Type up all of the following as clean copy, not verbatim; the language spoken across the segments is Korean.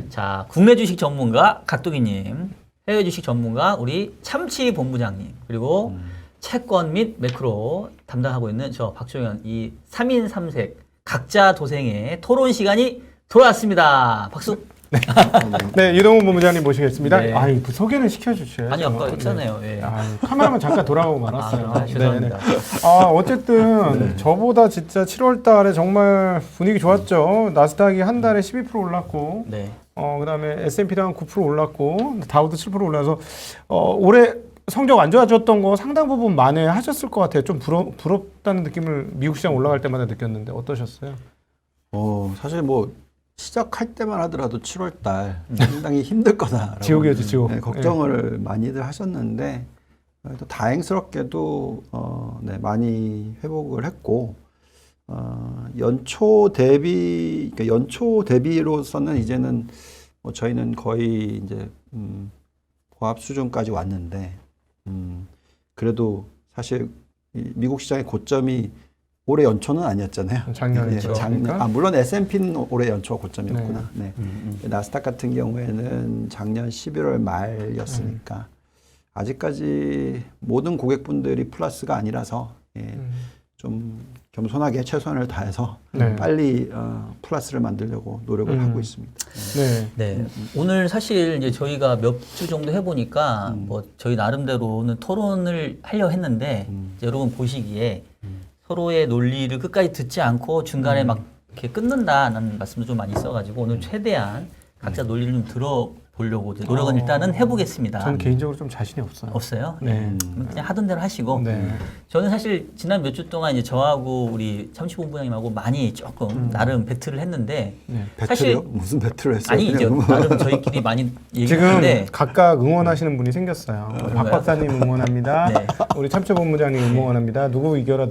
자, 국내 주식 전문가 각도기님, 해외 주식 전문가 우리 참치 본부장님, 그리고 채권 및 매크로 담당하고 있는 저 박종현 이 3인 3색 각자 도생의 토론 시간이 돌아왔습니다. 박수. 네, 이동훈 본부장님 모시겠습니다. 네. 아이, 그 소개는 시켜주셔야죠. 아니 아까 했잖아요. 예. 카메라만 잠깐 돌아가고 말았어요. 죄송합니다. 어쨌든 저보다 진짜 7월 달에 정말 분위기 좋았죠. 나스닥이 한 달에 12% 올랐고, 네. 그다음에 S&P도 한 9% 올랐고, 다우도 7% 올라서 올해 성적 안 좋아졌던 거 상당 부분 만회하셨을 것 같아요. 좀 부럽다는 느낌을 미국 시장 올라갈 때마다 느꼈는데 어떠셨어요? 사실 뭐 시작할 때만 하더라도 7월 달 상당히 힘들 거다. 지옥이었죠, 지옥. 네, 걱정을 많이들 하셨는데 또 다행스럽게도 네, 많이 회복을 했고 연초 대비로서는 이제는 뭐 저희는 거의 이제 보합 수준까지 왔는데 그래도 사실 미국 시장의 고점이 올해 연초는 아니었잖아요. 작년이죠. 물론 S&P는 올해 연초가 고점이었구나. 네. 나스닥 같은 경우에는 작년 11월 말이었으니까 아직까지 모든 고객분들이 플러스가 아니라서 좀 겸손하게 최선을 다해서 빨리 플러스를 만들려고 노력을 하고 있습니다. 네. 오늘 사실 이제 저희가 몇 주 정도 해보니까 뭐 저희 나름대로는 토론을 하려 했는데 이제 여러분 보시기에 서로의 논리를 끝까지 듣지 않고 중간에 막 이렇게 끊는다는 말씀도 좀 많이 있어가지고 오늘 최대한 각자 논리를 좀 들어보려고 노력은 일단은 해보겠습니다. 저는 개인적으로 좀 자신이 없어요. 없어요? 네. 그냥 하던 대로 하시고. 저는 사실 지난 몇 주 동안 이제 저하고 우리 참치본부장님하고 많이 조금 나름 배틀을 했는데 배틀이요? 사실 무슨 배틀을 했어요? 아니 이제 나름 저희끼리 많이 지금 얘기했는데 각각 응원하시는 분이 생겼어요. 박 박사님 응원합니다. 네. 우리 참치본부장님 응원합니다. 누구 이겨라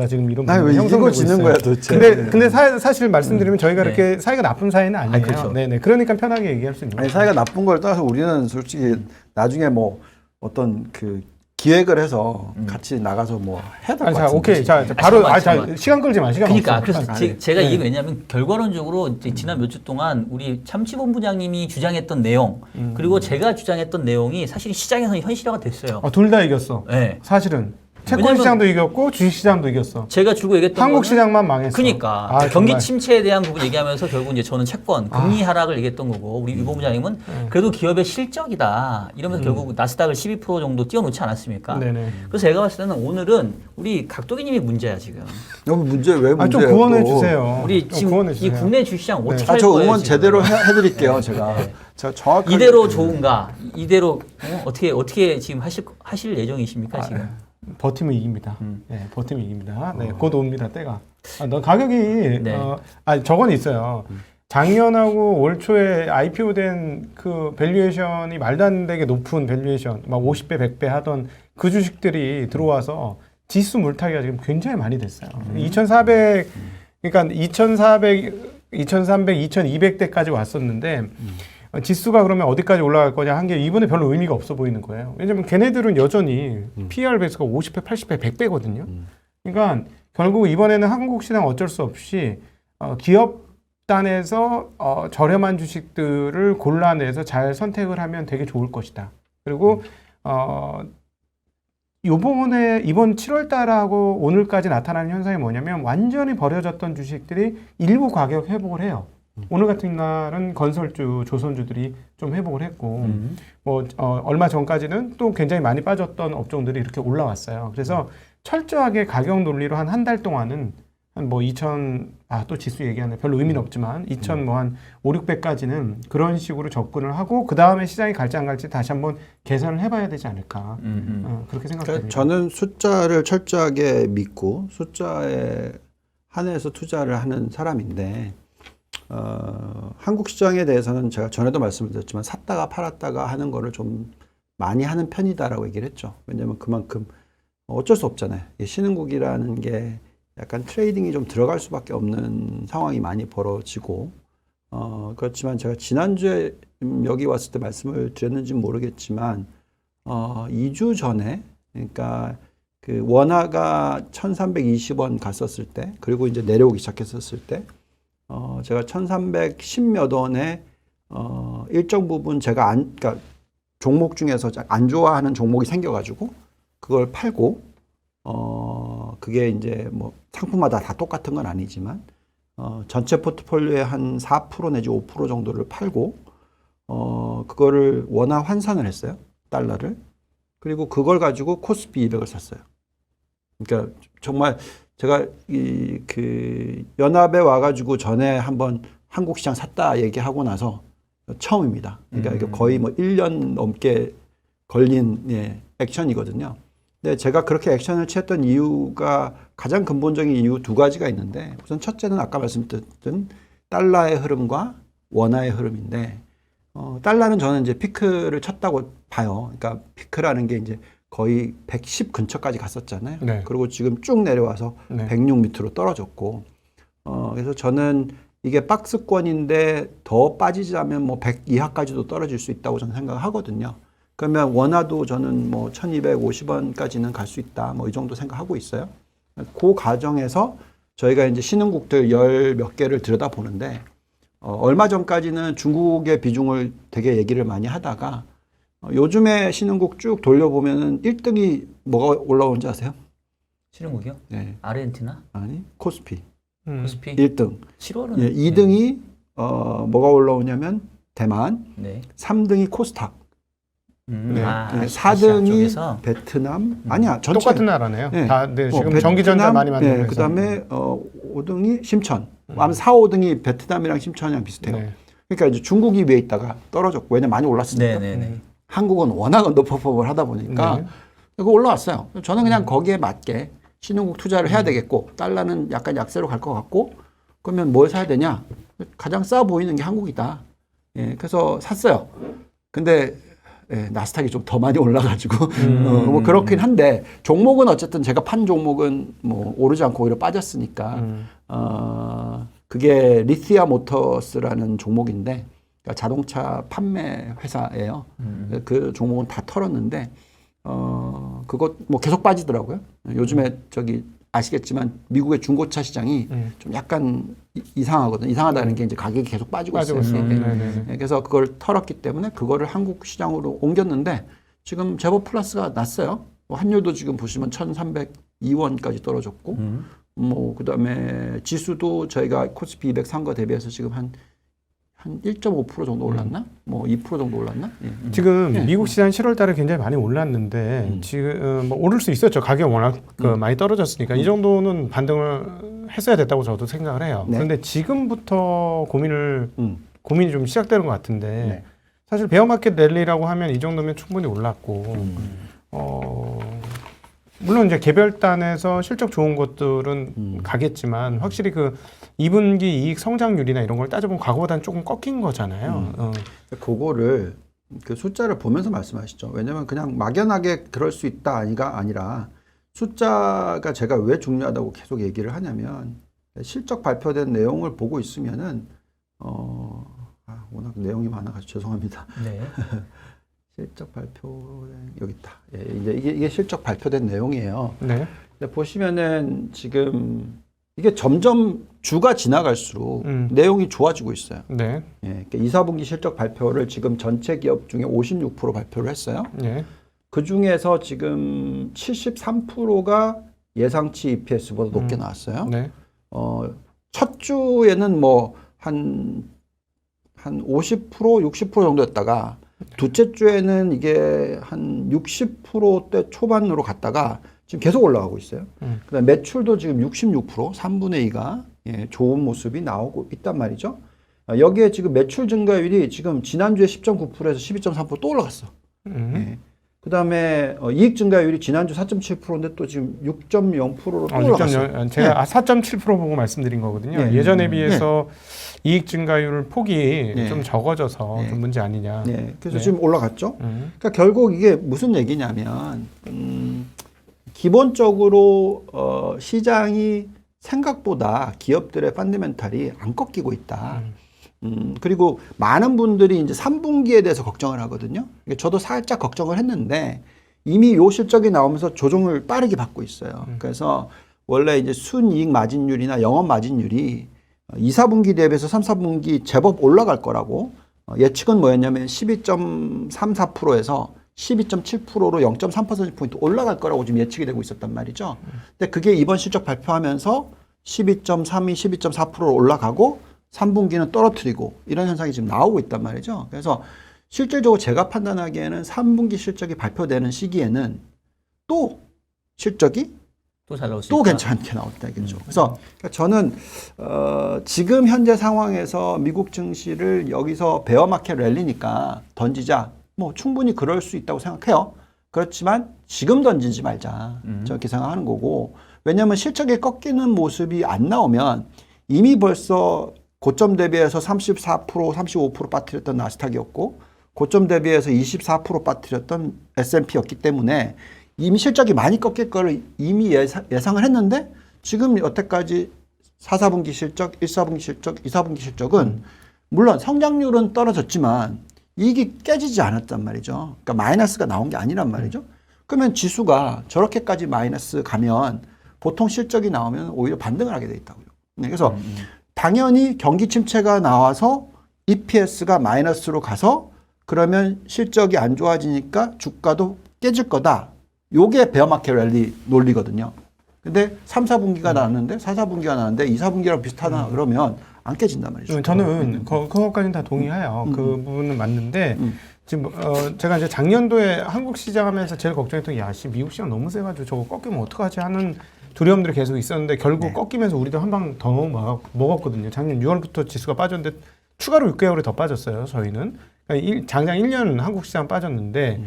지금 이런 아니, 왜 형성되고 이기고 지는 있어요. 거야 도대체? 근데 사실 말씀드리면 저희가 네. 이렇게 사이가 나쁜 사이는 아니에요. 그렇죠. 네네. 그러니까 편하게 얘기할 수 있는 아니 거예요. 사이가 나쁜 걸 떠나서 우리는 솔직히 나중에 뭐 어떤 그 기획을 해서 같이 나가서 뭐 해야 될 것 자, 같은데. 오케이. 자, 바로 잠깐만. 시간 끌지 마. 시간 그러니까 없어. 그래서 제가 이게 왜냐하면 결과론적으로 이제 지난 몇 주 동안 우리 참치본부장님이 주장했던 내용 그리고 제가 주장했던 내용이 사실 시장에서 현실화가 됐어요. 둘 다 이겼어. 네. 사실은 채권 왜냐면 시장도 이겼고 주식 시장도 이겼어. 제가 주고 얘기했던 한국 거는 시장만 망했어. 그러니까 경기 침체에 대한 부분 얘기하면서 결국 이제 저는 채권 금리 하락을 얘기했던 거고 우리 유 본부장님은 그래도 기업의 실적이다 이러면서 결국 나스닥을 12% 정도 띄워놓지 않았습니까? 네네. 그래서 제가 봤을 때는 오늘은 우리 각도기님이 문제야 지금. 너무 문제 왜 문제예요? 좀 구원해 또? 주세요. 우리 지금 이 국내 주시장 어떻게 할 저 거예요? 응원 지금? 제대로 해드릴게요. 제가 정확하게 이대로 좋은가? 이대로 어떻게 지금 하실 예정이십니까 지금? 버티면 이깁니다. 네, 버티면 이깁니다. 네, 곧 옵니다 때가. 너 가격이 네. 저건 있어요. 작년하고 올 초에 IPO 된 그 밸류에이션이 말도 안 되게 높은 밸류에이션, 막 50배, 100배 하던 그 주식들이 들어와서 지수 물타기가 지금 굉장히 많이 됐어요. 2,400, 그러니까 2,400, 2,300, 2,200대까지 왔었는데 지수가 그러면 어디까지 올라갈 거냐 한 게 이번에 별로 의미가 없어 보이는 거예요. 왜냐면 걔네들은 여전히 PER 배수가 50배, 80배, 100배거든요. 그러니까 결국 이번에는 한국 시장 어쩔 수 없이 기업 단에서 저렴한 주식들을 골라내서 잘 선택을 하면 되게 좋을 것이다. 그리고 이번 7월 달하고 오늘까지 나타나는 현상이 뭐냐면 완전히 버려졌던 주식들이 일부 가격 회복을 해요. 오늘 같은 날은 건설주, 조선주들이 좀 회복을 했고, 얼마 전까지는 또 굉장히 많이 빠졌던 업종들이 이렇게 올라왔어요. 그래서 철저하게 가격 논리로 한 달 동안은 또 지수 얘기하네. 별로 의미는 없지만, 2,000 한 5, 600까지는 그런 식으로 접근을 하고, 그 다음에 시장이 갈지 안 갈지 다시 한번 계산을 해봐야 되지 않을까. 그렇게 생각합니다. 저는 숫자를 철저하게 믿고, 숫자에 한해서 투자를 하는 사람인데, 한국 시장에 대해서는 제가 전에도 말씀을 드렸지만 샀다가 팔았다가 하는 거를 좀 많이 하는 편이다라고 얘기를 했죠. 왜냐하면 그만큼 어쩔 수 없잖아요. 신흥국이라는 게 약간 트레이딩이 좀 들어갈 수밖에 없는 상황이 많이 벌어지고 그렇지만 제가 지난주에 여기 왔을 때 말씀을 드렸는지는 모르겠지만 2주 전에 그러니까 그 원화가 1,320원 갔었을 때 그리고 이제 내려오기 시작했었을 때 제가 1,310몇 원에 일정 부분 제가 그러니까 종목 중에서 안 좋아하는 종목이 생겨가지고 그걸 팔고 그게 이제 뭐 상품마다 다 똑같은 건 아니지만 전체 포트폴리오의 한 4% 내지 5% 정도를 팔고 그거를 원화 환산을 했어요. 달러를. 그리고 그걸 가지고 코스피 200을 샀어요. 그러니까 정말 제가 그 연합에 와가지고 전에 한번 한국 시장 샀다 얘기하고 나서 처음입니다. 그러니까 이게 거의 뭐 1년 넘게 걸린 액션이거든요. 근데 제가 그렇게 액션을 취했던 이유가 가장 근본적인 이유 두 가지가 있는데 우선 첫째는 아까 말씀드렸던 달러의 흐름과 원화의 흐름인데 달러는 저는 이제 피크를 쳤다고 봐요. 그러니까 피크라는 게 이제 거의 110 근처까지 갔었잖아요. 네. 그리고 지금 쭉 내려와서 네. 106 밑으로 떨어졌고 그래서 저는 이게 박스권인데 더 빠지자면 뭐 100 이하까지도 떨어질 수 있다고 저는 생각을 하거든요. 그러면 원화도 저는 뭐 1250원까지는 갈 수 있다. 뭐 이 정도 생각하고 있어요. 그 과정에서 저희가 이제 신흥국들 열 몇 개를 들여다보는데 얼마 전까지는 중국의 비중을 되게 얘기를 많이 하다가 요즘에 신흥국 쭉 돌려보면은 1등이 뭐가 올라오는지 아세요? 신흥국이요? 네. 아르헨티나? 아니, 코스피. 코스피? 1등. 7월은? 예, 2등이 뭐가 올라오냐면 대만, 네. 3등이 코스닥, 네. 예, 아시아 4등이 쪽에서? 베트남, 아니야, 전체. 똑같은 나라네요. 네. 다 네, 지금 베트남, 전기전자 많이 만들고 네, 해서. 그다음에 5등이 심천. 아마 4, 5등이 베트남이랑 심천이랑 비슷해요. 네. 그러니까 이제 중국이 위에 있다가 떨어졌고 왜냐면 많이 올랐으니까. 네네네. 한국은 워낙 언더퍼폼을 하다 보니까 네. 그거 올라왔어요. 저는 그냥 거기에 맞게 신흥국 투자를 해야 되겠고 달러는 약간 약세로 갈 것 같고 그러면 뭘 사야 되냐? 가장 싸 보이는 게 한국이다. 예, 그래서 샀어요. 근데 나스닥이 좀 더 많이 올라가지고 뭐 그렇긴 한데 종목은 어쨌든 제가 판 종목은 뭐 오르지 않고 오히려 빠졌으니까 그게 리티아 모터스라는 종목인데 그러니까 자동차 판매 회사예요. 그 종목은 다 털었는데 그것 뭐 계속 빠지더라고요. 요즘에 저기 아시겠지만 미국의 중고차 시장이 좀 약간 이상하거든요. 이상하다는 게 이제 가격이 계속 빠지고 있어요. 그래서 그걸 털었기 때문에 그거를 한국 시장으로 옮겼는데 지금 제법 플러스가 났어요. 환율도 지금 보시면 1,302원까지 떨어졌고 뭐 그다음에 지수도 저희가 코스피 200 산 거 대비해서 지금 한 1.5% 정도 올랐나? 뭐 2% 정도 올랐나? 예. 지금 미국 시장 7월 달에 굉장히 많이 올랐는데 지금 뭐 오를 수 있었죠. 가격이 워낙 많이 떨어졌으니까 이 정도는 반등을 했어야 됐다고 저도 생각을 해요. 네. 그런데 지금부터 고민이 좀 시작되는 것 같은데 네. 사실 베어마켓 랠리라고 하면 이 정도면 충분히 올랐고 물론 이제 개별단에서 실적 좋은 것들은 가겠지만 확실히 그 2분기 이익 성장률이나 이런 걸 따져보면 과거보다는 조금 꺾인 거잖아요. 그거를 그 숫자를 보면서 말씀하시죠. 왜냐면 그냥 막연하게 그럴 수 있다 아니라 숫자가 제가 왜 중요하다고 계속 얘기를 하냐면 실적 발표된 내용을 보고 있으면은 워낙 내용이 많아가지고 죄송합니다. 네. 실적 발표 여기 있다. 예, 이게 실적 발표된 내용이에요. 네. 근데 보시면은 지금 이게 점점 주가 지나갈수록 내용이 좋아지고 있어요. 네. 예, 그러니까 2, 4분기 실적 발표를 지금 전체 기업 중에 56% 발표를 했어요. 네. 그 중에서 지금 73%가 예상치 EPS보다 높게 나왔어요. 네. 첫 주에는 뭐 한 50%, 60% 정도였다가 두째 주에는 이게 한 60%대 초반으로 갔다가 지금 계속 올라가고 있어요. 그다음 매출도 지금 66%, 3분의 2가 좋은 모습이 나오고 있단 말이죠. 여기에 지금 매출 증가율이 지금 지난주에 10.9%에서 12.3% 또 올라갔어. 그다음에 이익 증가율이 지난주 4.7%인데 또 지금 6.0%로 또 올라갔어요. 제가 4.7% 보고 말씀드린 거거든요. 예전에 비해서 이익 증가율 폭이 좀 적어져서 좀 문제 아니냐. 그래서 지금 올라갔죠. 그러니까 결국 이게 무슨 얘기냐면 기본적으로 시장이 생각보다 기업들의 펀더멘탈이 안 꺾이고 있다. 그리고 많은 분들이 이제 3분기에 대해서 걱정을 하거든요. 저도 살짝 걱정을 했는데 이미 요 실적이 나오면서 조정을 빠르게 받고 있어요. 그래서 원래 이제 순이익 마진율이나 영업 마진율이 2, 4분기 대비해서 3, 4분기 제법 올라갈 거라고 예측은 뭐였냐면 12.34%에서 12.7%로 0.3%포인트 올라갈 거라고 지금 예측이 되고 있었단 말이죠. 근데 그게 이번 실적 발표하면서 12.32, 12.4%로 올라가고 3분기는 떨어뜨리고 이런 현상이 지금 나오고 있단 말이죠. 그래서 실질적으로 제가 판단하기에는 3분기 실적이 발표되는 시기에는 또 실적이 또 잘 나올 수 또 있다. 괜찮게 나왔다 이거죠. 그래서 저는 지금 현재 상황에서 미국 증시를 여기서 베어마켓 랠리니까 던지자 뭐 충분히 그럴 수 있다고 생각해요. 그렇지만 지금 던지지 말자 저렇게 생각하는 거고 왜냐하면 실적이 꺾이는 모습이 안 나오면 이미 벌써 고점 대비해서 34% 35% 빠뜨렸던 나스닥이었고 고점 대비해서 24% 빠뜨렸던 S&P였기 때문에 이미 실적이 많이 꺾일 거를 이미 예상을 했는데 지금 여태까지 4, 4분기 실적, 1, 4분기 실적, 2, 4분기 실적은 물론 성장률은 떨어졌지만 이익이 깨지지 않았단 말이죠. 그러니까 마이너스가 나온 게 아니란 말이죠. 그러면 지수가 저렇게까지 마이너스 가면 보통 실적이 나오면 오히려 반등을 하게 돼 있다고요. 그래서 당연히 경기 침체가 나와서 EPS가 마이너스로 가서 그러면 실적이 안 좋아지니까 주가도 깨질 거다. 요게 베어마켓 랠리 논리거든요. 근데 3, 4분기가 나왔는데 4, 4분기가 나왔는데 2, 4분기랑 비슷하다 그러면 안 깨진단 말이죠. 저는 그것까지는 다 동의해요. 그 부분은 맞는데 지금 제가 이제 작년도에 한국 시장 하면서 제일 걱정했던 게 야씨 미국 시장 너무 세가지고 저거 꺾이면 어떡하지 하는 두려움들이 계속 있었는데 결국 꺾이면서 우리도 한 방 더 먹었거든요. 작년 6월부터 지수가 빠졌는데 추가로 6개월이 더 빠졌어요. 저희는 그러니까 장장 1년 한국 시장 빠졌는데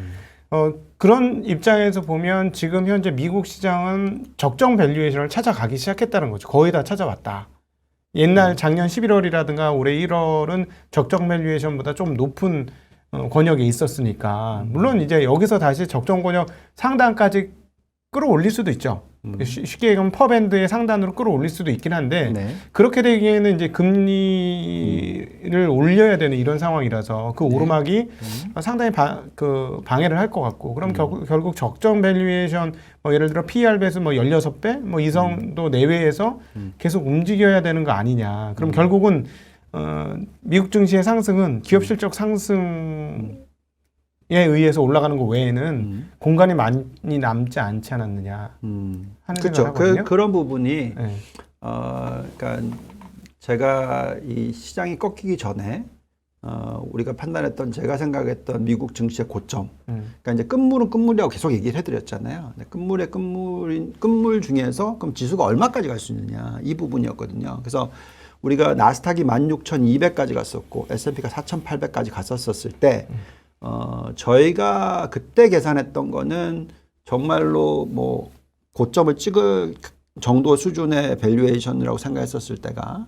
그런 입장에서 보면 지금 현재 미국 시장은 적정 밸류에이션을 찾아가기 시작했다는 거죠. 거의 다 찾아왔다. 옛날 작년 11월이라든가 올해 1월은 적정 밸류에이션보다 좀 높은 권역에 있었으니까 물론 이제 여기서 다시 적정 권역 상단까지 끌어올릴 수도 있죠. 쉽게 얘기하면 퍼밴드의 상단으로 끌어올릴 수도 있긴 한데 네. 그렇게 되기에는 이제 금리를 올려야 되는 이런 상황이라서 그 오르막이 상당히 방해를 할 것 같고 그럼 결국 적정 밸류에이션 뭐 예를 들어 PER 배수 뭐 16배 뭐 이 정도 내외에서 계속 움직여야 되는 거 아니냐. 그럼 결국은 미국 증시의 상승은 기업 실적 상승 에 의해서 올라가는 거 외에는 공간이 많이 남지 않지 않았느냐 하는 그렇죠. 생각을 하거든요. 그런 부분이 네. 그러니까 제가 이 시장이 꺾이기 전에 우리가 판단했던 제가 생각했던 미국 증시의 고점. 그러니까 이제 끝물은 끝물이라고 계속 얘기를 해드렸잖아요. 끝물의 끝물 중에서 그럼 지수가 얼마까지 갈 수 있느냐 이 부분이었거든요. 그래서 우리가 나스닥이 16,200까지 갔었고 S&P가 4,800까지 갔었을 때. 저희가 그때 계산했던 거는 정말로 뭐 고점을 찍을 정도 수준의 밸류에이션이라고 생각했었을 때가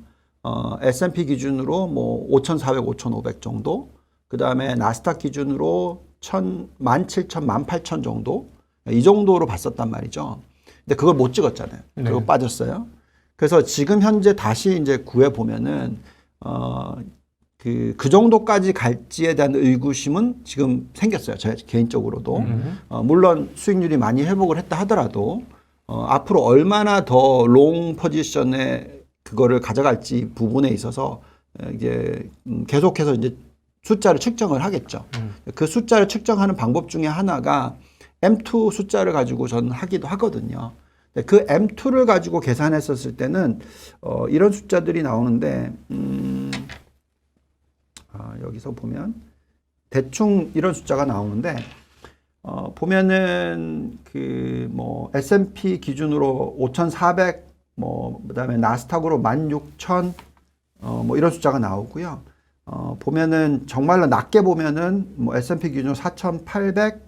S&P 기준으로 뭐 5,400, 5,500 정도, 그 다음에 나스닥 기준으로 17,000, 18,000 정도 이 정도로 봤었단 말이죠. 근데 그걸 못 찍었잖아요. 그거 빠졌어요. 그래서 지금 현재 다시 이제 구해 보면은 그 정도까지 갈지에 대한 의구심은 지금 생겼어요. 제 개인적으로도. 물론 수익률이 많이 회복을 했다 하더라도, 앞으로 얼마나 더 롱 포지션에 그거를 가져갈지 부분에 있어서, 이제, 계속해서 이제 숫자를 측정을 하겠죠. 그 숫자를 측정하는 방법 중에 하나가 M2 숫자를 가지고 저는 하기도 하거든요. 그 M2를 가지고 계산했었을 때는, 이런 숫자들이 나오는데, 여기서 보면 대충 이런 숫자가 나오는데 보면은 그 뭐 S&P 기준으로 5,400 뭐 그다음에 나스닥으로 16,000 뭐 이런 숫자가 나오고요. 보면은 정말로 낮게 보면은 뭐 S&P 기준으로 4,800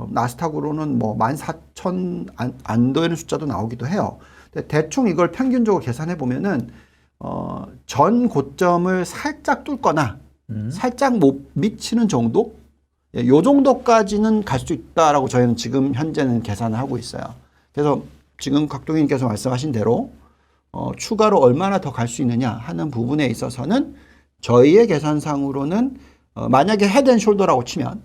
나스닥으로는 뭐 14,000 안 되는 숫자도 나오기도 해요. 근데 대충 이걸 평균적으로 계산해 보면은 전 고점을 살짝 뚫거나 살짝 못 미치는 정도? 요 정도까지는 갈 수 있다라고 저희는 지금 현재는 계산을 하고 있어요. 그래서 지금 각동님께서 말씀하신 대로 추가로 얼마나 더 갈 수 있느냐 하는 부분에 있어서는 저희의 계산상으로는 만약에 헤드앤숄더라고 치면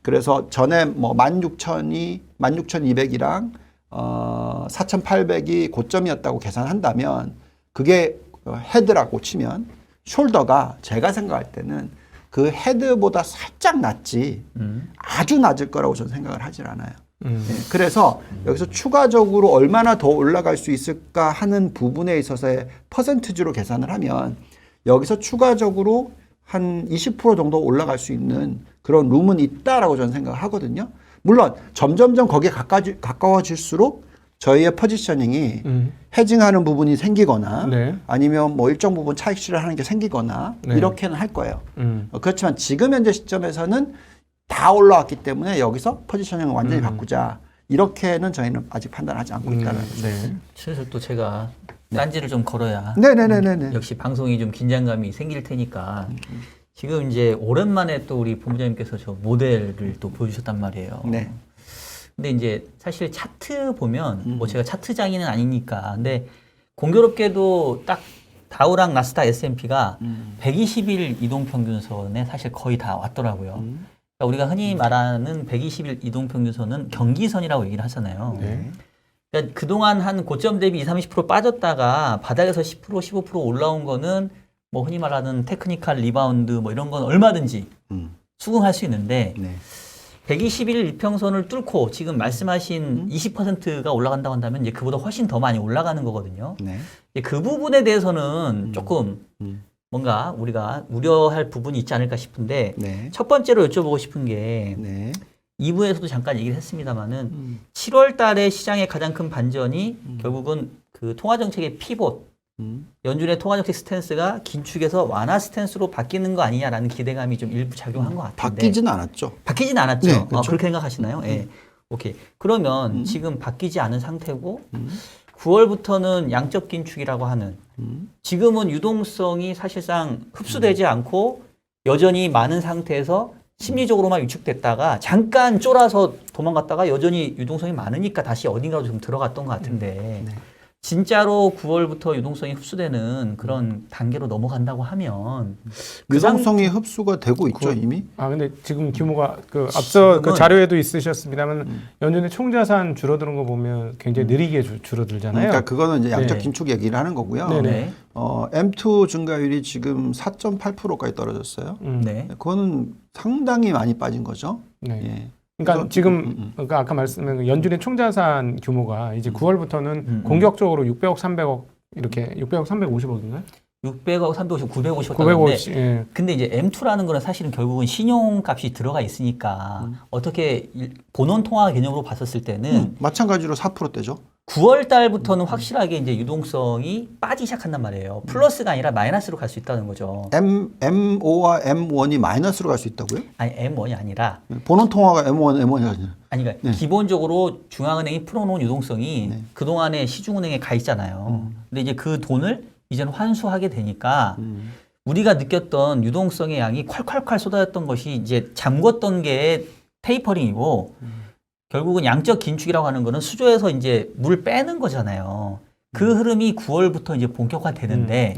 그래서 전에 뭐 16,000이 16,200이랑 4,800이 고점이었다고 계산한다면 그게 헤드라고 치면 숄더가 제가 생각할 때는 그 헤드보다 살짝 낮지 음. 아주 낮을 거라고 저는 생각을 하질 않아요. 음. 네, 그래서 여기서 추가적으로 얼마나 더 올라갈 수 있을까 하는 부분에 있어서의 퍼센트지로 계산을 하면 여기서 추가적으로 한 20% 정도 올라갈 수 있는 그런 룸은 있다라고 저는 생각을 하거든요. 물론 점점점 거기에 가까워질수록 저희의 포지셔닝이 헤징하는 부분이 생기거나 네. 아니면 뭐 일정 부분 차익 실현하는 게 생기거나 네. 이렇게는 할 거예요. 그렇지만 지금 현재 시점에서는 다 올라왔기 때문에 여기서 포지셔닝을 완전히 바꾸자. 이렇게는 저희는 아직 판단하지 않고 있다는 거죠. 네. 그래서 또 제가 딴지를 좀 걸어야 네네네네. 역시 방송이 좀 긴장감이 생길 테니까 지금 이제 오랜만에 또 우리 본부장님께서 저 모델을 또 보여주셨단 말이에요. 네. 근데 이제 사실 차트 보면 뭐 제가 차트 장인은 아니니까 근데 공교롭게도 딱 다우랑 나스닥 S&P가 120일 이동평균선에 사실 거의 다 왔더라고요. 그러니까 우리가 흔히 말하는 120일 이동평균선은 경기선이라고 얘기를 하잖아요. 네. 그러니까 그동안 한 고점 대비 20-30% 빠졌다가 바닥에서 10% 15% 올라온 거는 뭐 흔히 말하는 테크니컬 리바운드 뭐 이런 건 얼마든지 수긍할 수 있는데 네. 120일 이평선을 뚫고 지금 말씀하신 20%가 올라간다고 한다면 이제 그보다 훨씬 더 많이 올라가는 거거든요. 네. 이제 그 부분에 대해서는 조금 뭔가 우리가 우려할 부분이 있지 않을까 싶은데 네. 첫 번째로 여쭤보고 싶은 게 네. 2부에서도 잠깐 얘기를 했습니다만은 7월 달에 시장의 가장 큰 반전이 결국은 그 통화정책의 피봇 연준의 통화정책 스탠스가 긴축에서 완화 스탠스로 바뀌는 거 아니냐라는 기대감이 좀 일부 작용한 것 같은데 바뀌지는 않았죠. 바뀌진 않았죠. 네, 그렇죠. 그렇게 생각하시나요? 예. 오케이. 그러면 지금 바뀌지 않은 상태고 9월부터는 양적 긴축이라고 하는 지금은 유동성이 사실상 흡수되지 않고 여전히 많은 상태에서 심리적으로만 위축됐다가 잠깐 쫄아서 도망갔다가 여전히 유동성이 많으니까 다시 어딘가로 좀 들어갔던 것 같은데 네. 진짜로 9월부터 유동성이 흡수되는 그런 단계로 넘어간다고 하면 그 유동성이 흡수가 되고 있죠 이미. 아 근데 지금 규모가 그 앞서 그 지금은- 자료에도 있으셨습니다만 연준의 총자산 줄어드는 거 보면 굉장히 느리게 줄어들잖아요. 그러니까 그거는 이제 양적 네. 긴축 얘기를 하는 거고요. 네네. 네. M2 증가율이 지금 4.8%까지 떨어졌어요. 네. 그거는 상당히 많이 빠진 거죠. 네. 예. 그러니까 그래서- 지금 그러니까 아까 말씀한 연준의 총자산 규모가 이제 9월부터는 공격적으로 600억, 300억 이렇게 600억, 350억인가요? 600억, 350억, 950억 950. 예. 근데 이제 M2라는 거는 사실은 결국은 신용값이 들어가 있으니까 어떻게 본원 통화 개념으로 봤었을 때는 마찬가지로 4%대죠. 9월 달부터는 확실하게 이제 유동성이 빠지기 시작한단 말이에요. 플러스가 아니라 마이너스로 갈 수 있다는 거죠. M5와 M1이 마이너스로 갈 수 있다고요? 아니 M1이 아니라 본원 통화가 M1, M1이 아니라. 아니 그러니까 기본적으로 중앙은행이 풀어놓은 유동성이 그동안에 시중은행에 가 있잖아요. 근데 이제 그 돈을 이제는 환수하게 되니까 우리가 느꼈던 유동성의 양이 콸콸콸 쏟아졌던 것이 이제 잠궜던 게 테이퍼링이고 결국은 양적 긴축이라고 하는 거는 수조에서 이제 물 빼는 거잖아요. 그 흐름이 9월부터 이제 본격화되는데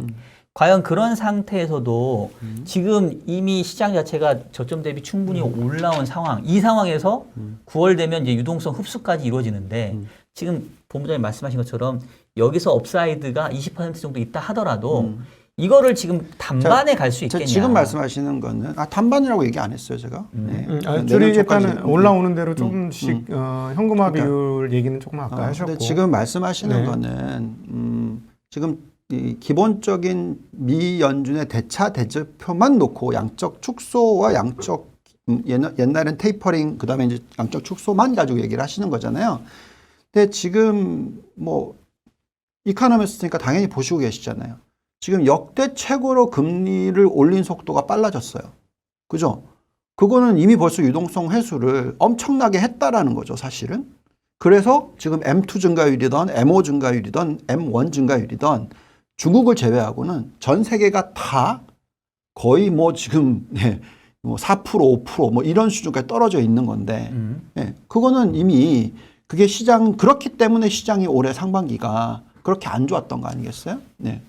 과연 그런 상태에서도 지금 이미 시장 자체가 저점 대비 충분히 올라온 상황, 이 상황에서 9월 되면 이제 유동성 흡수까지 이루어지는데 지금 본부장님 말씀하신 것처럼 여기서 업사이드가 20% 정도 있다 하더라도 이거를 지금 단반에 갈 수 있겠냐? 지금 말씀하시는 거는 단반이라고 얘기 안 했어요, 제가. 네. 줄이 내년 초까지. 일단은 올라오는 대로 조금씩 현금화 비율 얘기는 조금 아까 하셨고. 근데 지금 말씀하시는 네. 거는 지금 이 기본적인 미 연준의 대차 대조표만 놓고 양적 축소와 양적 옛날엔 테이퍼링 그다음에 이제 양적 축소만 가지고 얘기를 하시는 거잖아요. 근데 지금 뭐 이코노미스트니까 당연히 보시고 계시잖아요. 지금 역대 최고로 금리를 올린 속도가 빨라졌어요. 그죠? 그거는 이미 벌써 유동성 회수를 엄청나게 했다라는 거죠, 사실은. 그래서 지금 M2 증가율이든 M5 증가율이든 M1 증가율이든 중국을 제외하고는 전 세계가 다 거의 뭐 지금 뭐 4%, 5%뭐 이런 수준까지 떨어져 있는 건데 그거는 이미 그게 그렇기 때문에 시장이 올해 상반기가 그렇게 안 좋았던 거 아니겠어요? 네.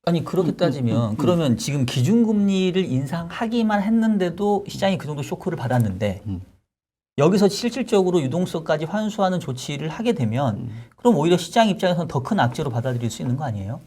아니 그렇게 따지면 그러면 지금 기준금리를 인상하기만 했는데도 시장이 그 정도 쇼크를 받았는데 여기서 실질적으로 유동성까지 환수하는 조치를 하게 되면 그럼 오히려 시장 입장에서는 더 큰 악재로 받아들일 수 있는 거 아니에요?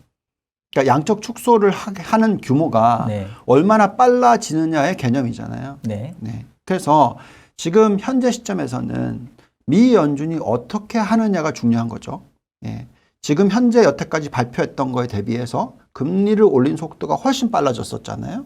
그러니까 양적 축소를 하는 규모가 네. 얼마나 빨라지느냐의 개념이잖아요. 네. 네. 그래서 지금 현재 시점에서는 미 연준이 어떻게 하느냐가 중요한 거죠. 예. 지금 현재 여태까지 발표했던 거에 대비해서 금리를 올린 속도가 훨씬 빨라졌었잖아요.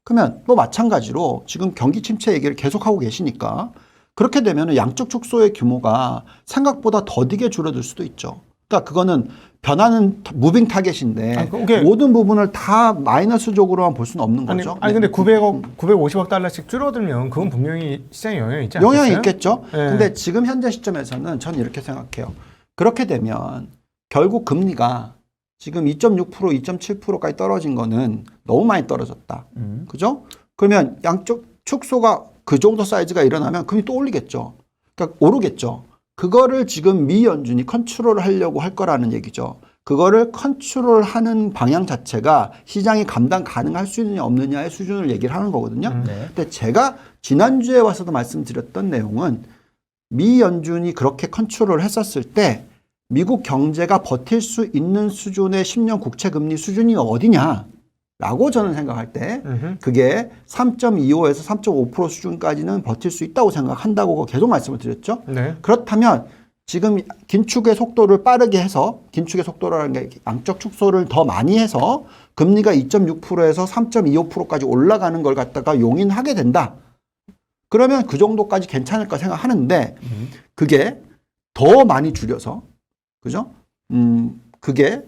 그러면 또 마찬가지로 지금 경기 침체 얘기를 계속하고 계시니까 그렇게 되면 양적 축소의 규모가 생각보다 더디게 줄어들 수도 있죠. 그러니까 그거는 변하는 무빙 타겟인데 아니, 그게- 모든 부분을 다 마이너스적으로만 볼 수는 없는 거죠. 아니 근데 네. 950억 달러씩 줄어들면 그건 분명히 시장에 영향이 있지 않겠어요? 영향이 있겠죠. 네. 근데 지금 현재 시점에서는 전 이렇게 생각해요. 그렇게 되면 결국 금리가 지금 2.6%, 2.7%까지 떨어진 거는 너무 많이 떨어졌다. 그죠? 그러면 양쪽 축소가 그 정도 사이즈가 일어나면 금리 또 올리겠죠. 그러니까 오르겠죠. 그거를 지금 미 연준이 컨트롤 하려고 할 거라는 얘기죠. 그거를 컨트롤하는 방향 자체가 시장이 감당 가능할 수 있느냐 없느냐의 수준을 얘기를 하는 거거든요. 네. 근데 제가 지난주에 와서도 말씀드렸던 내용은 미 연준이 그렇게 컨트롤을 했었을 때 미국 경제가 버틸 수 있는 수준의 10년 국채 금리 수준이 어디냐라고 저는 생각할 때 그게 3.25에서 3.5% 수준까지는 버틸 수 있다고 생각한다고 계속 말씀을 드렸죠. 네. 그렇다면 지금 긴축의 속도를 빠르게 해서 긴축의 속도라는 게 양적 축소를 더 많이 해서 금리가 2.6%에서 3.25%까지 올라가는 걸 갖다가 용인하게 된다. 그러면 그 정도까지 괜찮을까 생각하는데 그게 더 많이 줄여서 그죠? 그게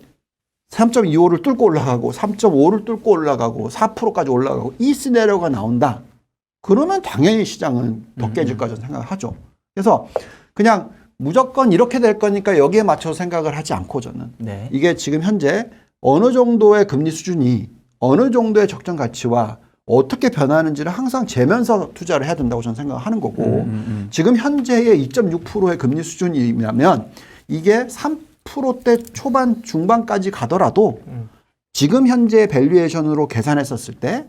3.25를 뚫고 올라가고 3.5를 뚫고 올라가고 4%까지 올라가고 이 시나리오가 나온다. 그러면 당연히 시장은 더 깨질 거라고 생각을 하죠. 그래서 그냥 무조건 이렇게 될 거니까 여기에 맞춰서 생각을 하지 않고 저는 네. 이게 지금 현재 어느 정도의 금리 수준이 어느 정도의 적정 가치와 어떻게 변하는지를 항상 재면서 투자를 해야 된다고 저는 생각하는 거고 지금 현재의 2.6%의 금리 수준이라면 이게 3%대 초반 중반까지 가더라도 지금 현재 밸류에이션으로 계산했었을 때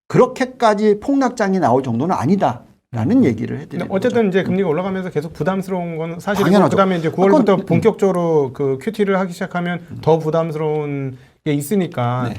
그렇게까지 폭락장이 나올 정도는 아니다라는 얘기를 해드리는 근데 어쨌든 거죠. 이제 금리가 올라가면서 계속 부담스러운 건 사실이고 당연하죠. 그다음에 이제 그건 9월부터 본격적으로 그 QT를 하기 시작하면 더 부담스러운 게 있으니까 네.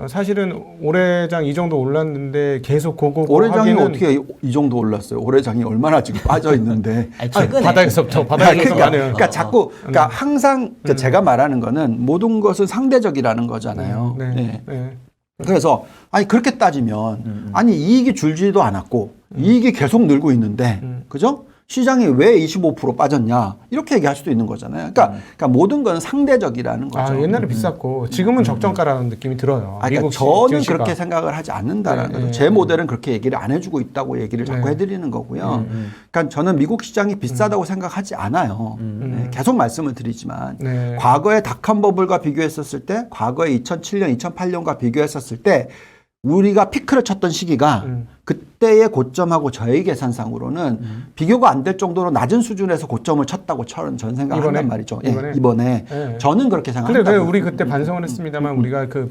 사실은 올해장 이 정도 올랐는데 계속 고고 올해장이 하기는 어떻게 이 정도 올랐어요? 올해장이 얼마나 지금 빠져 있는데 아니, 최근에 바닥에서부터 그러니까, 가네요. 그러니까 자꾸 그러니까 항상 그러니까 제가 말하는 거는 모든 것은 상대적이라는 거잖아요. 네. 네. 네. 그래서 아니 그렇게 따지면 아니 이익이 줄지도 않았고 이익이 계속 늘고 있는데 그죠? 시장이 왜 25% 빠졌냐 이렇게 얘기할 수도 있는 거잖아요. 그러니까 모든 건 상대적이라는 거죠. 아, 옛날에 비쌌고 지금은 적정가라는 느낌이 들어요. 그러니까 미국 저는 증시가. 그렇게 생각을 하지 않는다라는 네, 거죠. 네, 제 모델은 그렇게 얘기를 안 해주고 있다고 얘기를 자꾸 네. 해드리는 거고요. 그러니까 저는 미국 시장이 비싸다고 생각하지 않아요. 네, 계속 말씀을 드리지만 네. 과거의 닷컴 버블과 비교했었을 때 과거에 2007년, 2008년과 비교했었을 때 우리가 피크를 쳤던 시기가 그때의 고점하고 저희 계산상으로는 비교가 안 될 정도로 낮은 수준에서 고점을 쳤다고 저는 생각을 이번에? 한단 말이죠. 이번에? 이번에 네. 저는 그렇게 근데 생각합니다. 왜 우리 그때 반성을 했습니다만 우리가 그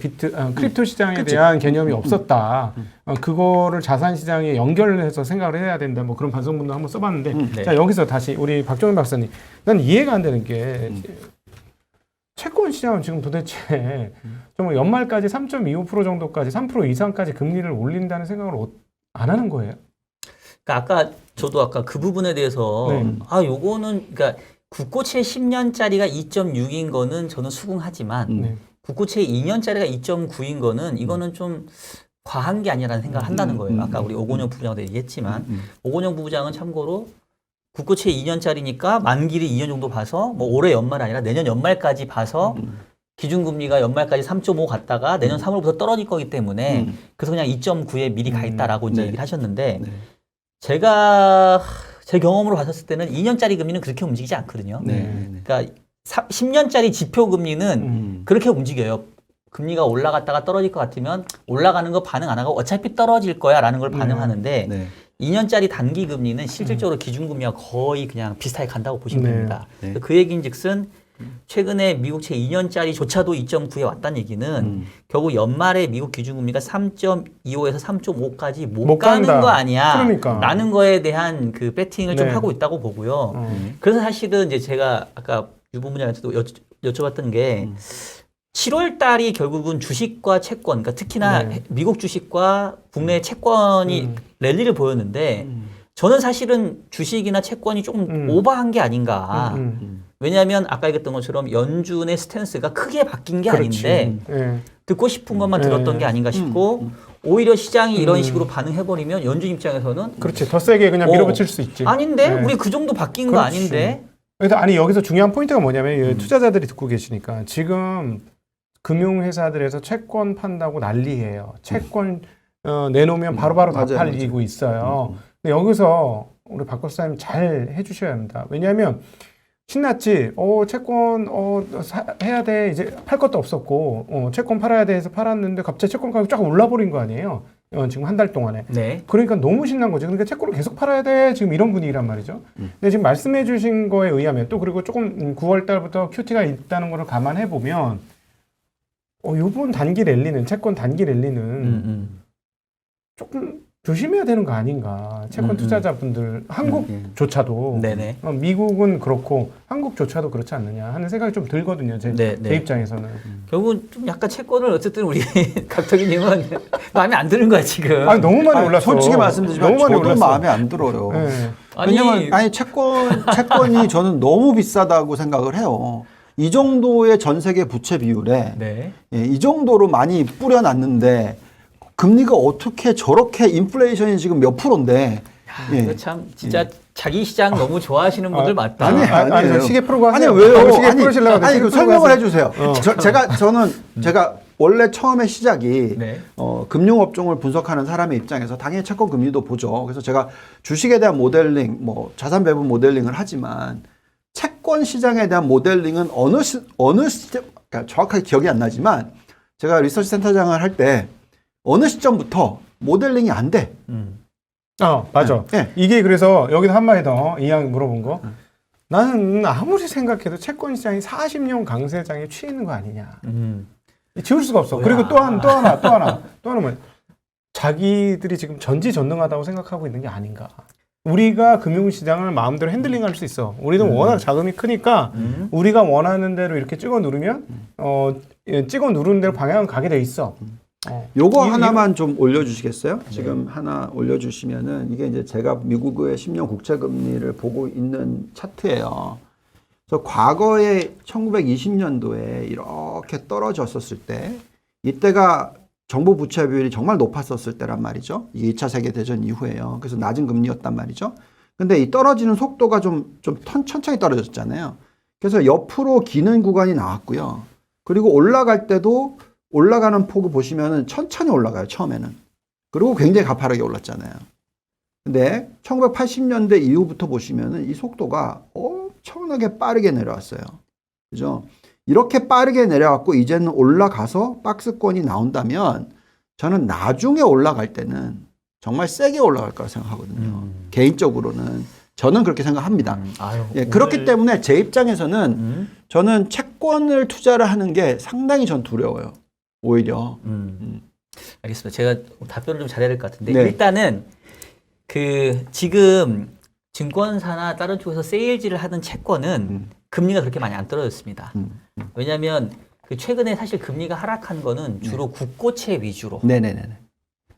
크립토 시장에 대한 개념이 없었다. 그거를 자산 시장에 연결해서 생각을 해야 된다. 뭐 그런 반성문도 한번 써봤는데 네. 자 여기서 다시 우리 박종현 박사님, 난 이해가 안 되는 게 채권 시장은 지금 도대체 정말 연말까지 3.25% 정도까지 3% 이상까지 금리를 올린다는 생각을 안 하는 거예요. 그러니까 아까 저도 아까 그 부분에 대해서 네. 요거는 그러니까 국고채 10년짜리가 2.6인 거는 저는 수긍하지만 네. 국고채 2년짜리가 2.9인 거는 이거는 좀 과한 게 아니라는 생각을 한다는 거예요. 아까 우리 오건영 부부장도 얘기했지만 오건영 부부장은 참고로 국고채 2년짜리니까 만기를 2년 정도 봐서 뭐 올해 연말 아니라 내년 연말까지 봐서 기준금리가 연말까지 3.5 갔다가 내년 3월부터 떨어질 거기 때문에 그래서 그냥 2.9에 미리 가 있다라고 이제 네. 얘기를 하셨는데 네. 제가 제 경험으로 봤었을 때는 2년짜리 금리는 그렇게 움직이지 않거든요. 네. 그러니까 10년짜리 지표 금리는 그렇게 움직여요. 금리가 올라갔다가 떨어질 것 같으면 올라가는 거 반응 안 하고 어차피 떨어질 거야라는 걸 반응하는데 네. 2년짜리 단기 금리는 실질적으로 기준금리와 거의 그냥 비슷하게 간다고 보시면 네. 됩니다. 네. 그 얘기인즉슨 최근에 미국채 2년짜리조차도 2.9에 왔다는 얘기는 결국 연말에 미국 기준금리가 3.25에서 3.5까지 못 가는 간다. 거 아니야 그러니까. 라는 거에 대한 그 배팅을 좀 네. 하고 있다고 보고요. 그래서 사실은 이제 제가 아까 유 부부장한테도 여쭤봤던 게 7월 달이 결국은 주식과 채권, 그러니까 특히나 미국 주식과 국내 채권이 랠리를 보였는데 저는 사실은 주식이나 채권이 조금 오버한 게 아닌가. 왜냐하면 아까 얘기했던 것처럼 연준의 스탠스가 크게 바뀐 게 그렇지. 아닌데 듣고 싶은 것만 들었던 게 아닌가 싶고 오히려 시장이 이런 식으로 반응해버리면 연준 입장에서는 그렇지. 더 세게 그냥 밀어붙일 수 있지. 아닌데? 네. 우리 그 정도 바뀐 거 그렇지. 아닌데? 그래서 아니 여기서 중요한 포인트가 뭐냐면 투자자들이 듣고 계시니까 지금 금융회사들에서 채권 판다고 난리예요. 채권 내놓으면 바로바로 다 맞아요, 팔리고 있어요. 근데 여기서 우리 박 박사님 잘 해주셔야 합니다. 왜냐하면 신났지. 채권 해야 돼. 이제 팔 것도 없었고 채권 팔아야 돼 해서 팔았는데 갑자기 채권 가격이 쫙 올라버린 거 아니에요. 지금 한 달 동안에. 네. 그러니까 너무 신난 거죠. 그러니까 채권을 계속 팔아야 돼. 지금 이런 분위기란 말이죠. 근데 지금 말씀해 주신 거에 의하면 또 그리고 조금 9월 달부터 QT가 있다는 거를 감안해 보면 요번 단기 랠리는 채권 단기 랠리는 조금 조심해야 되는 거 아닌가. 채권 투자자분들 한국조차도 네네. 미국은 그렇고 한국조차도 그렇지 않느냐 하는 생각이 좀 들거든요. 제 입장에서는. 결국은 좀 약간 채권을 어쨌든 우리 각덕이님은 마음에 안 드는 거야 지금. 아니 너무 많이 올랐어. 솔직히 말씀드리지만 너무 많이 저도 올랐어. 마음에 안 들어요. 네. 왜냐면 채권이 저는 너무 비싸다고 생각을 해요. 이 정도의 전 세계 부채 비율에 네. 이 정도로 많이 뿌려놨는데 금리가 어떻게 저렇게 인플레이션이 지금 몇 프로인데 이거 참 진짜 자기 시장 너무 좋아하시는 분들 맞다. 아니에요. 시계 풀고 하세요. 아니 왜요? 시계 풀으시려고 아니 그 설명을 해주세요. 제가 원래 처음에 시작이 네. 금융업종을 분석하는 사람의 입장에서 당연히 채권 금리도 보죠. 그래서 제가 주식에 대한 모델링, 뭐 자산 배분 모델링을 하지만 채권 시장에 대한 모델링은 어느 시점, 그러니까 정확하게 기억이 안 나지만 제가 리서치 센터장을 할 때 어느 시점부터 모델링이 안 돼. 맞아. 네. 이게 그래서 여기서 한마디 더 이양 물어본 거. 나는 아무리 생각해도 채권 시장이 40년 강세장에 취해 있는 거 아니냐. 지울 수가 없어. 뭐야. 그리고 또 하나 뭐야. 자기들이 지금 전지전능하다고 생각하고 있는 게 아닌가. 우리가 금융시장을 마음대로 핸들링할 수 있어. 우리는 워낙 자금이 크니까 우리가 원하는 대로 이렇게 찍어 누르면 찍어 누르는 대로 방향은 가게 돼 있어. 요거 하나만 좀 올려주시겠어요? 지금 하나 올려주시면은 이게 이제 제가 미국의 10년 국채 금리를 보고 있는 차트예요. 그래서 과거에 1920년도에 이렇게 떨어졌었을 때 이때가 정부 부채 비율이 정말 높았었을 때란 말이죠. 이게 2차 세계대전 이후에요. 그래서 낮은 금리였단 말이죠. 근데 이 떨어지는 속도가 좀 천천히 떨어졌잖아요. 그래서 옆으로 기는 구간이 나왔고요. 그리고 올라갈 때도 올라가는 폭을 보시면은 천천히 올라가요, 처음에는. 그리고 굉장히 가파르게 올랐잖아요. 근데 1980년대 이후부터 보시면은 이 속도가 엄청나게 빠르게 내려왔어요. 그죠? 이렇게 빠르게 내려왔고 이제는 올라가서 박스권이 나온다면 저는 나중에 올라갈 때는 정말 세게 올라갈 거라 생각하거든요. 개인적으로는 저는 그렇게 생각합니다. 그렇기 때문에 제 입장에서는 저는 채권을 투자를 하는 게 상당히 전 두려워요. 오히려. 알겠습니다. 제가 답변을 좀 잘해야 될 것 같은데 네. 일단은 지금 증권사나 다른 쪽에서 세일즈를 하는 채권은 금리가 그렇게 많이 안 떨어졌습니다. 왜냐하면 최근에 사실 금리가 하락한 거는 주로 국고채 위주로. 네네네.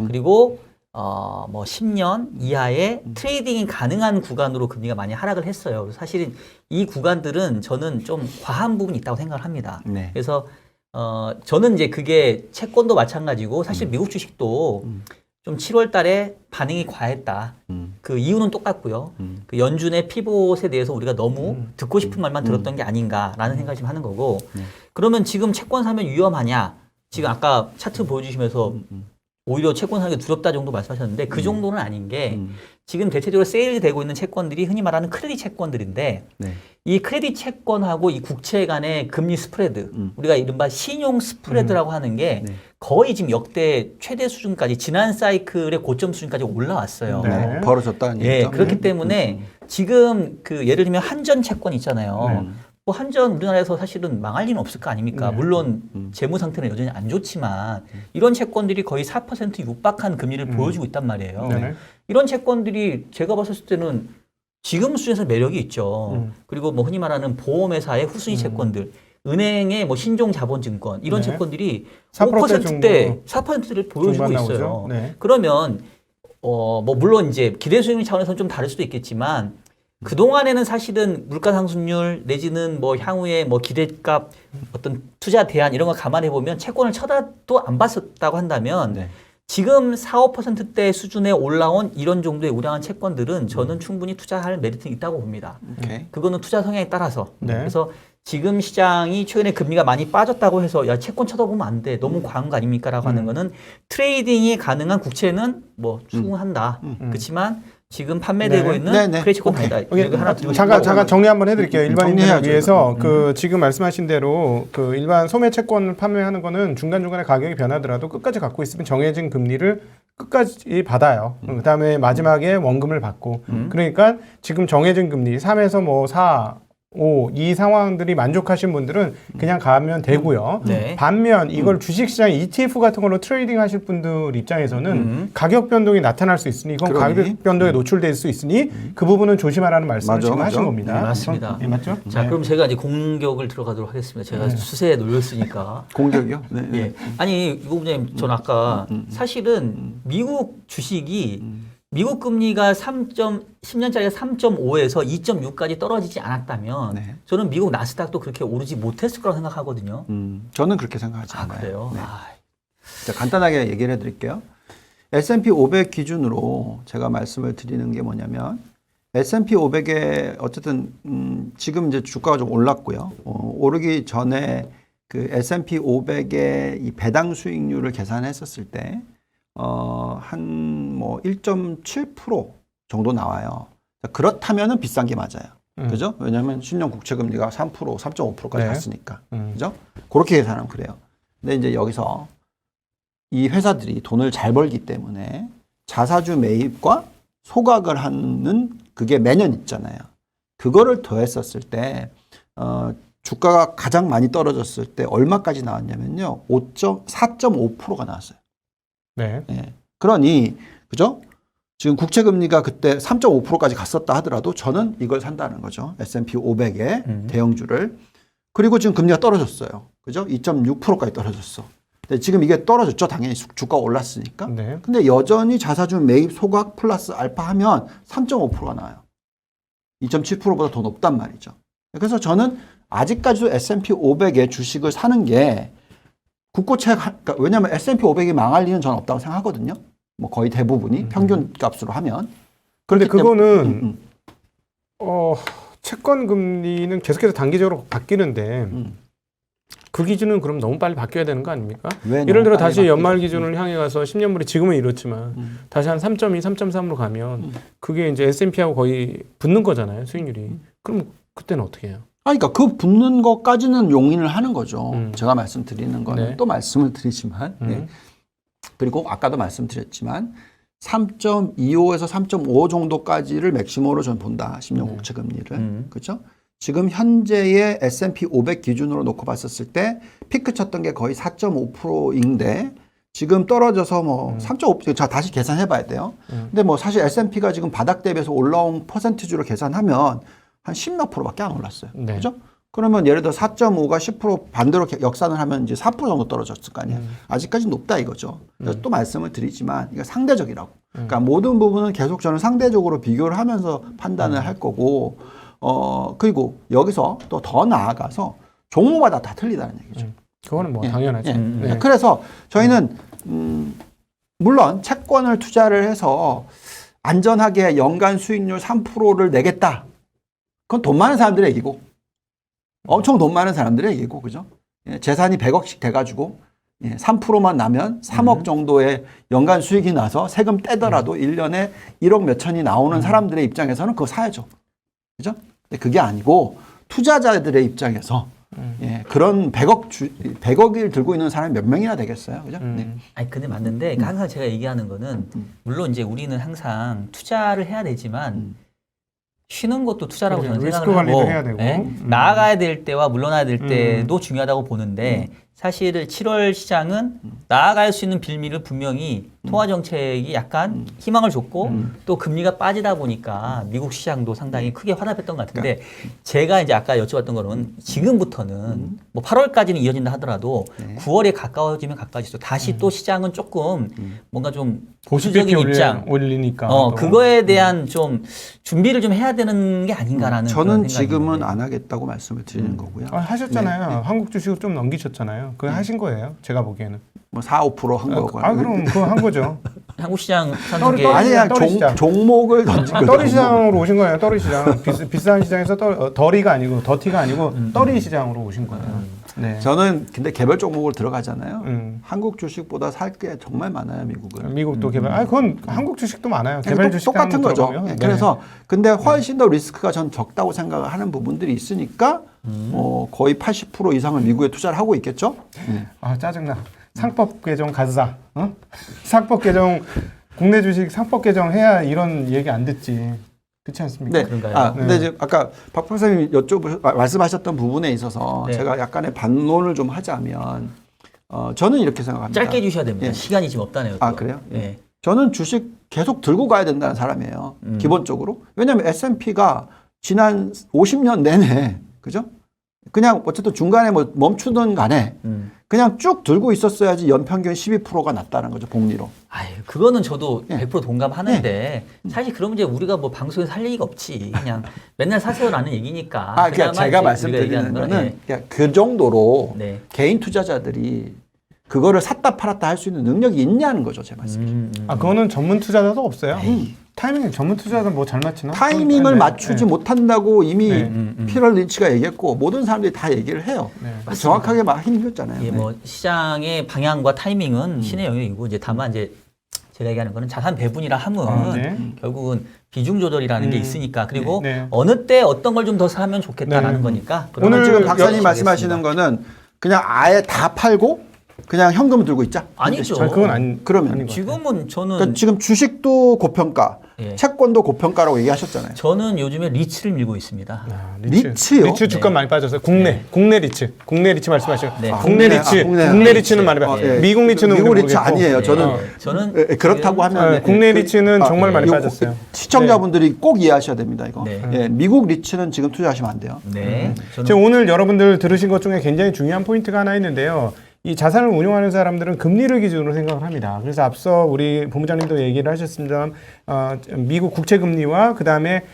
그리고 뭐 10년 이하의 트레이딩이 가능한 구간으로 금리가 많이 하락을 했어요. 그래서 사실은 이 구간들은 저는 좀 과한 부분이 있다고 생각을 합니다. 네. 그래서 저는 이제 그게 채권도 마찬가지고 사실 미국 주식도 좀 7월 달에 반응이 과했다. 그 이유는 똑같고요. 그 연준의 피봇에 대해서 우리가 너무 듣고 싶은 말만 들었던 게 아닌가라는 생각을 좀 하는 거고. 그러면 지금 채권 사면 위험하냐? 지금 아까 차트 보여주시면서 오히려 채권 사는 게 두렵다 정도 말씀하셨는데 그 정도는 아닌 게 지금 대체적으로 세일되고 있는 채권들이 흔히 말하는 크레딧 채권들인데 이 크레딧 채권하고 이 국채 간의 금리 스프레드 우리가 이른바 신용 스프레드라고 하는 게 거의 지금 역대 최대 수준까지 지난 사이클의 고점 수준까지 올라왔어요. 네. 벌어졌다는 얘기죠. 그렇기 때문에 지금 예를 들면 한전 채권 있잖아요. 뭐 한전 우리나라에서 사실은 망할 리는 없을 거 아닙니까? 물론 재무 상태는 여전히 안 좋지만 이런 채권들이 거의 4% 육박한 금리를 보여주고 있단 말이에요. 이런 채권들이 제가 봤을 때는 지금 수준에서 매력이 있죠. 그리고 뭐 흔히 말하는 보험회사의 후순위 채권들 은행의 뭐 신종자본증권 이런 네. 채권들이 4%대 5%대 4%를 보여주고 중반 있어요. 나오죠. 네. 그러면 뭐 물론 이제 기대 수익률 차원에서는 좀 다를 수도 있겠지만 그 동안에는 사실은 물가 상승률 내지는 뭐 향후에 뭐 기대값 어떤 투자 대안 이런 거 감안해 보면 채권을 쳐다도 안 봤었다고 한다면 네. 지금 4, 5%대 수준에 올라온 이런 정도의 우량한 채권들은 저는 충분히 투자할 메리트는 있다고 봅니다. 오케이. 그거는 투자 성향에 따라서. 네. 그래서 지금 시장이 최근에 금리가 많이 빠졌다고 해서 야 채권 쳐다보면 안 돼. 너무 과한 거 아닙니까라고 하는 거는 트레이딩이 가능한 국채는 뭐 충분한다. 그렇지만 지금 판매되고 네. 있는 네, 네. 크레딧 채권 오케이. 아니다. 오케이. 이거 하나 드리고 잠깐 싶다고 정리 한번 해드릴게요. 일반인들을 정리해야죠, 위해서 이거. 그 지금 말씀하신 대로 그 일반 소매 채권을 판매하는 거는 중간 중간에 가격이 변하더라도 끝까지 갖고 있으면 정해진 금리를 끝까지 받아요. 그다음에 마지막에 원금을 받고 그러니까 지금 정해진 금리 3에서 뭐 4, 5 이 상황들이 만족하신 분들은 그냥 가면 되고요. 네. 반면 이걸 주식시장 ETF 같은 걸로 트레이딩 하실 분들 입장에서는 가격 변동이 나타날 수 있으니 이건 그러니. 가격 변동에 노출될 수 있으니 그 부분은 조심하라는 말씀을 맞아, 지금 맞아. 하신 겁니다. 네, 맞습니다. 예, 맞죠? 자, 네. 그럼 제가 이제 공격을 들어가도록 하겠습니다. 제가 수세에 놀렸으니까. 공격이요? 네. 네. 예. 아니, 이거 부장님, 전 아까 사실은 미국 주식이 미국 금리가 10년짜리가 3.5에서 2.6까지 떨어지지 않았다면 네. 저는 미국 나스닥도 그렇게 오르지 못했을 거라고 생각하거든요. 저는 그렇게 생각하지 아, 않아요. 그래요? 네. 아, 자, 간단하게 얘기를 해드릴게요. S&P 500 기준으로 제가 말씀을 드리는 게 뭐냐면 S&P 500에 어쨌든 지금 이제 주가가 좀 올랐고요. 오르기 전에 그 S&P 500의 이 배당 수익률을 계산했었을 때 한 뭐 1.7% 정도 나와요. 자, 그렇다면은 비싼 게 맞아요. 그죠? 왜냐하면 10년 국채 금리가 3%, 3.5%까지 네. 갔으니까. 그죠? 그렇게 계산하면 그래요. 근데 이제 여기서 이 회사들이 돈을 잘 벌기 때문에 자사주 매입과 소각을 하는 그게 매년 있잖아요. 그거를 더했었을 때 주가가 가장 많이 떨어졌을 때 얼마까지 나왔냐면요. 4.5%가 나왔어요. 네. 예. 그러니 그죠? 지금 국채 금리가 그때 3.5%까지 갔었다 하더라도 저는 이걸 산다는 거죠. S&P 500의 대형주를. 그리고 지금 금리가 떨어졌어요. 그죠? 2.6%까지 떨어졌어. 근데 지금 이게 떨어졌죠. 당연히 주가가 올랐으니까. 네. 근데 여전히 자사주 매입 소각 플러스 알파 하면 3.5%가 나와요. 2.7%보다 더 높단 말이죠. 그래서 저는 아직까지도 S&P 500의 주식을 사는 게 국고채, 그러니까 왜냐하면 S&P 500이 망할 리는 저는 없다고 생각하거든요. 뭐 거의 대부분이 평균 값으로 하면. 그런데 그렇기 그거는 채권 금리는 계속해서 단기적으로 바뀌는데 그 기준은 그럼 너무 빨리 바뀌어야 되는 거 아닙니까? 예를 들어 다시 연말 기준을 향해 가서 10년물이 지금은 이렇지만 다시 한 3.2, 3.3으로 가면 그게 이제 S&P하고 거의 붙는 거잖아요, 수익률이. 그럼 그때는 어떻게 해요? 그러니까 그 붙는 것까지는 용인을 하는 거죠. 제가 말씀드리는 거는 네. 또 말씀을 드리지만 네. 그리고 아까도 말씀드렸지만 3.25에서 3.5 정도까지를 맥시멈으로 저는 본다. 10년 국채 금리를. 그렇죠? 지금 현재의 S&P 500 기준으로 놓고 봤었을 때 피크 쳤던 게 거의 4.5%인데 지금 떨어져서 뭐 3.5, 자 다시 계산해 봐야 돼요. 근데 뭐 사실 S&P가 지금 바닥 대비해서 올라온 퍼센티지로 계산하면 한 10몇 %밖에 안 올랐어요. 네. 그죠? 그러면 예를 들어 4.5가 10% 반대로 역산을 하면 이제 4% 정도 떨어졌을 거 아니에요. 아직까지 높다 이거죠. 그래서 또 말씀을 드리지만 이거 상대적이라고. 그러니까 모든 부분은 계속 저는 상대적으로 비교를 하면서 판단을 할 거고 그리고 여기서 또 더 나아가서 종목마다 다 틀리다는 얘기죠. 그거는 뭐 당연하죠. 예. 네. 그래서 저희는 물론 채권을 투자를 해서 안전하게 연간 수익률 3%를 내겠다. 그건 돈 많은 사람들의 얘기고 엄청 돈 많은 사람들의 얘기고 그죠? 예, 재산이 100억씩 돼가지고 3%만 나면 3억 정도의 연간 수익이 나서 세금 떼더라도 1년에 1억 몇천이 나오는 사람들의 입장에서는 그거 사야죠. 그죠? 근데 그게 아니고 투자자들의 입장에서 그런 100억을 들고 있는 사람이 몇 명이나 되겠어요. 그죠? 네. 아니 근데 맞는데 그러니까 항상 제가 얘기하는 거는 물론 이제 우리는 항상 투자를 해야 되지만 쉬는 것도 투자라고 그렇죠. 저는 리스크 생각을 관리도 하고 해야 되고. 나아가야 될 때와 물러나야 될 때도 중요하다고 보는데 사실 7월 시장은 나아갈 수 있는 빌미를 분명히 통화 정책이 약간 희망을 줬고 또 금리가 빠지다 보니까 미국 시장도 상당히 크게 화답했던 것 같은데 제가 이제 아까 여쭤봤던 거는 지금부터는 뭐 8월까지는 이어진다 하더라도 9월에 가까워지면 가까워질수록 다시 또 시장은 조금 뭔가 좀 보수적인 입장 올리니까 그거에 대한 좀 준비를 좀 해야 되는 게 아닌가라는 그런 저는 생각이 지금은 드는데. 안 하겠다고 말씀을 드리는 거고요. 하셨잖아요. 한국 주식을 좀 넘기셨잖아요. 그거 하신 거예요. 제가 보기에는. 뭐 4, 5%한 거고. 그럼 그거 한 거죠. 한국 시장 사는 떨어져- 게 떨어져- 아니 그냥 떨이 시장. 종목을 던진 거죠. 떨이 시장으로 오신 거예요. 떨이 시장. 비싼 시장에서 덜이가 아니고 더티가 아니고 떨이 시장으로 오신 거예요. 네. 저는 근데 개별 종목으로 들어가잖아요. 음. 한국 주식보다 살 게 정말 많아요, 미국은. 미국도 개발. 그건 한국 주식도 많아요. 개별 주식 똑같은 거죠. 네. 그래서 근데 훨씬 더 리스크가 전 적다고 생각을 하는 부분들이 있으니까 거의 80% 이상을 미국에 투자를 하고 있겠죠. 짜증나. 상법 개정 가자. 상법 개정 국내 주식 상법 개정 해야 이런 얘기 안 듣지. 그렇지 않습니까? 네. 그런가요? 근데 이제 아까 박 profesor님이 말씀하셨던 부분에 있어서 네. 제가 약간의 반론을 좀 하자면 저는 이렇게 생각합니다. 짧게 해주셔야 됩니다. 예. 시간이 지금 없다네요. 또. 그래요? 네. 저는 주식 계속 들고 가야 된다는 사람이에요. 기본적으로. 왜냐하면 S&P가 지난 50년 내내 그죠? 그냥 어쨌든 중간에 뭐 멈추든 간에 그냥 쭉 들고 있었어야지 연평균 12%가 났다는 거죠, 복리로. 아유, 그거는 저도 예. 100% 동감하는데 사실 그러면 이제 우리가 뭐 방송에서 할 얘기가 없지. 그냥 맨날 사세요라는 얘기니까. 그러니까 그나마 제가 이제 말씀드리는 우리가 얘기하는 거는 그냥 그 정도로 네. 개인 투자자들이 그거를 샀다 팔았다 할 수 있는 능력이 있냐는 거죠, 제 말씀. 그거는 전문 투자자도 없어요. 타이밍 전문 투자자는 뭐 잘 맞추나? 타이밍을 네. 맞추지 못한다고 이미 네. 피럴 린치가 얘기했고 모든 사람들이 다 얘기를 해요. 네. 정확하게 막 힘들잖아요. 예, 네. 뭐 시장의 방향과 타이밍은 신의 영역이고 이제 다만 이제 제가 얘기하는 거는 자산 배분이라 함은 네. 결국은 비중 조절이라는 게 있으니까 그리고 네. 어느 때 어떤 걸 좀 더 사면 좋겠다라는 네. 거니까 오늘 오늘 지금 박사님 여쭤보겠습니다. 말씀하시는 거는 그냥 아예 다 팔고 그냥 현금을 들고 있자. 아니죠. 그건 아닌 그러면 아닌 것 같아요. 지금은 저는 그러니까 지금 주식도 고평가, 예. 채권도 고평가라고 얘기하셨잖아요. 저는 요즘에 리츠를 밀고 있습니다. 리츠요? 리츠 주가 네. 많이 빠졌어요. 국내 리츠. 국내 리츠 말씀하시죠. 네. 국내 리츠. 국내. 국내 리츠는 많이 빠졌어요. 예. 미국 리츠는 미국 리츠 모르겠고. 아니에요. 저는 저는 그렇다고 하면 국내 리츠는 정말 많이 이거 빠졌어요. 시청자분들이 꼭 이해하셔야 됩니다. 이거. 네. 예, 미국 리츠는 지금 투자하시면 안 돼요. 네. 저는 지금 오늘 여러분들 들으신 것 중에 굉장히 중요한 포인트가 하나 있는데요. 이 자산을 운용하는 사람들은 금리를 기준으로 생각을 합니다. 그래서 앞서 우리 본부장님도 얘기를 하셨습니다만 미국 국채 금리와 그 다음에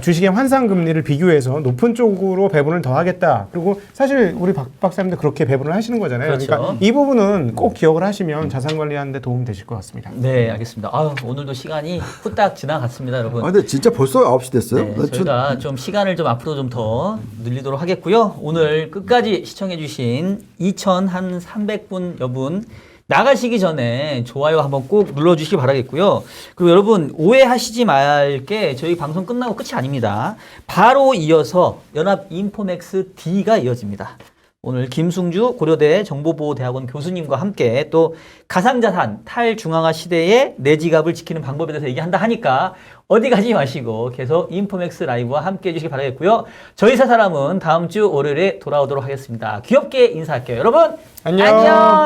주식의 환상 금리를 비교해서 높은 쪽으로 배분을 더 하겠다. 그리고 사실 우리 박 박사님도 그렇게 배분을 하시는 거잖아요. 그렇죠. 그러니까 이 부분은 꼭 기억을 하시면 자산 관리하는 데 도움 되실 것 같습니다. 네, 알겠습니다. 오늘도 시간이 후딱 지나갔습니다, 여러분. 근데 진짜 벌써 9시 됐어요? 네, 저희가 좀 시간을 좀 앞으로 좀 더 늘리도록 하겠고요. 오늘 끝까지 시청해주신 2,300분 여분 나가시기 전에 좋아요 한번 꼭 눌러주시기 바라겠고요. 그리고 여러분 오해하시지 말게 저희 방송 끝나고 끝이 아닙니다. 바로 이어서 연합 인포맥스 D가 이어집니다. 오늘 김승주 고려대 정보보호대학원 교수님과 함께 또 가상자산 탈중앙화 시대의 내 지갑을 지키는 방법에 대해서 얘기한다 하니까 어디 가지 마시고 계속 인포맥스 라이브와 함께 해주시기 바라겠고요. 저희 세 사람은 다음 주 월요일에 돌아오도록 하겠습니다. 귀엽게 인사할게요. 여러분 안녕. 안녕.